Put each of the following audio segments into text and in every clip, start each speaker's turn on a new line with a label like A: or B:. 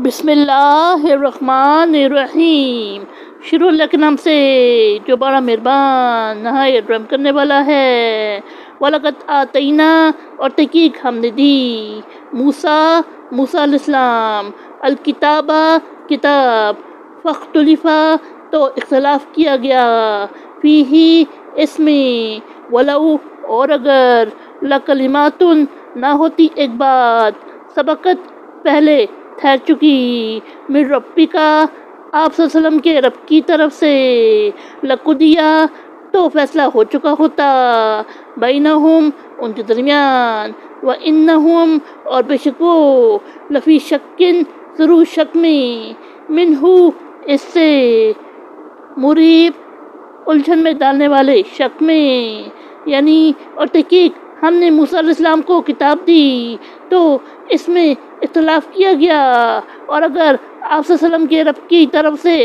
A: بسم اللہ الرحمن الرحیم۔ شروع اللہ کے نام سے جو بڑا مہربان نہایت رحم کرنے والا ہے۔ وَلَقَدْ آتَيْنَا اور تحقیق ہم نے دی موسیٰ علیہ السلام الکتاب کتاب فاختلف تو اختلاف کیا گیا فیہ اس میں ولو اور اگر لکلمات نہ ہوتی ایک بات سبقت پہلے ٹھہر چکی من ربی کا آپ صلی اللہ علیہ وسلم کے رب کی طرف سے لقضیہ تو فیصلہ ہو چکا ہوتا بینہم ان کے درمیان وانہم اور بے شک وہ لفی شکن ضرور شک میں منہ اس سے مریب الجھن میں ڈالنے والے شک میں یعنی اور تحقیق ہم نے موسیٰ علیہ السلام کو کتاب دی تو اس میں اختلاف کیا گیا اور اگر آپ صلی اللہ علیہ وسلم کے رب کی طرف سے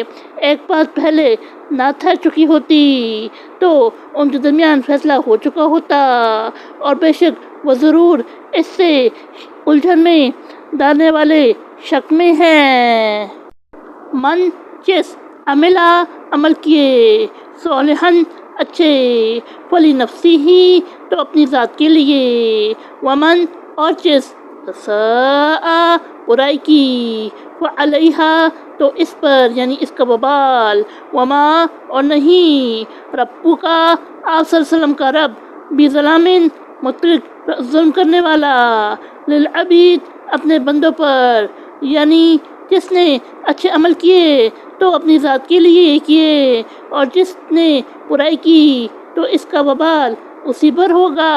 A: ایک بات پہلے نہ ٹھہر چکی ہوتی تو ان کے درمیان فیصلہ ہو چکا ہوتا اور بے شک وہ ضرور اس سے الجھن میں ڈالنے والے شک میں ہے۔ من جس عمل کیے صالحاً اچھے فلی نفسی ہی تو اپنی ذات کے لیے ومن اور جس ساء برائی کی فعلیہا تو اس پر یعنی اس کا وبال وما اور نہیں ربو کا آپ صلی اللہ علیہ وسلم کا رب بظلامن مطلق ظلم کرنے والا للعبید اپنے بندوں پر یعنی جس نے اچھے عمل کیے تو اپنی ذات کے لیے کیے اور جس نے برائی کی تو اس کا وبال اسی پر ہوگا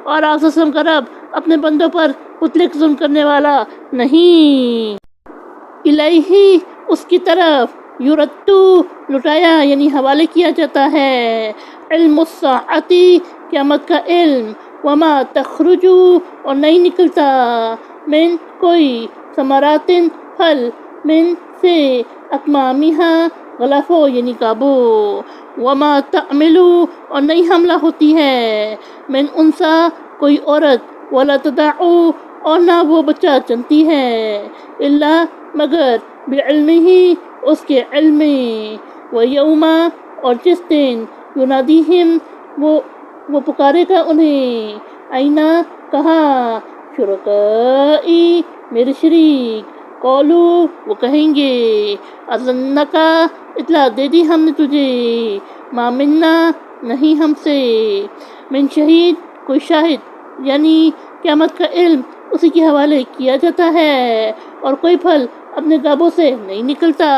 A: اور آپ صلی اللہ علیہ وسلم کا رب اپنے بندوں پر مطلق ظلم کرنے والا نہیں۔ الیہ اس کی طرف یرتو لٹایا یعنی حوالے کیا جاتا ہے علم الساعتی قیامت کا علم وما تخرج اور نہیں نکلتا من کوئی ثمرات پھل من سے اکمامہا غلافو یعنی کابو وما تعملو اور نہیں حملہ ہوتی ہے من انسا کوئی عورت ولا تدعو اور نہ وہ بچہ چنتی ہے الا مگر بعلمہ اس کے علم میں ویوم اور جس دن ینادیہم وہ پکارے گا انہیں اینا کہاں شرکائی میرے شریک قولو وہ کہیں گے اظنکا اطلاع دے دی ہم نے تجھے ما منا نہیں ہم سے من شہید کوئی شاہد یعنی قیامت کا علم اسی کے حوالے کیا جاتا ہے اور کوئی پھل اپنے گابوں سے نہیں نکلتا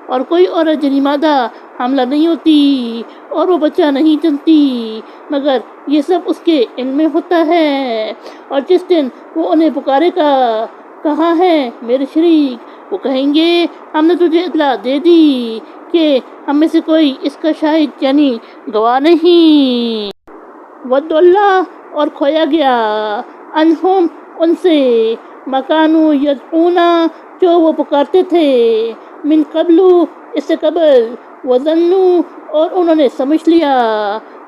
A: اور کوئی عورت یعنی مادہ حاملہ نہیں ہوتی اور وہ بچہ نہیں جنتی مگر یہ سب اس کے علم میں ہوتا ہے اور جس دن وہ انہیں پکارے گا کہاں ہے میرے شریک وہ کہیں گے ہم نے تجھے اطلاع دے دی کہ ہم میں سے کوئی اس کا شاہد یعنی گواہ نہیں۔ وَضَلَّ اور کھویا گیا انہم ان سے مکانو یدعون جو وہ پکارتے تھے من قبل اس سے قبل وظنوا اور انہوں نے سمجھ لیا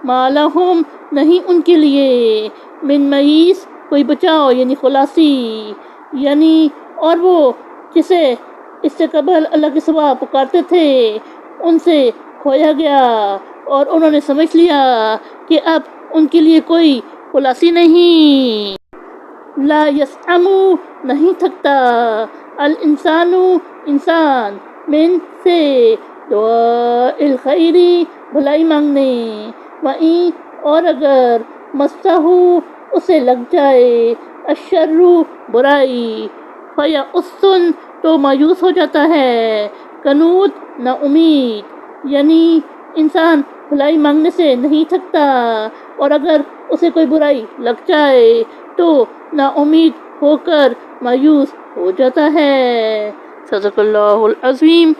A: ما لہم نہیں ان کے لیے من محیص کوئی بچاؤ یعنی خلاصی یعنی اور وہ جسے اس سے قبل اللہ کے سوا پکارتے تھے ان سے کھویا گیا اور انہوں نے سمجھ لیا کہ اب ان کے لیے کوئی خلاصی نہیں۔ لا یسعم نہیں تھکتا الانسان انسان من سے دعاء الخیر بھلائی مانگنے وَإِن اور اگر مسہ اسے لگ جائے الشر برائی فیأس تو مایوس ہو جاتا ہے قنوط نا امید یعنی انسان بھلائی مانگنے سے نہیں تھکتا اور اگر اسے کوئی برائی لگ جائے تو نا امید ہو کر مایوس ہو جاتا ہے۔ صدق اللہ العظیم۔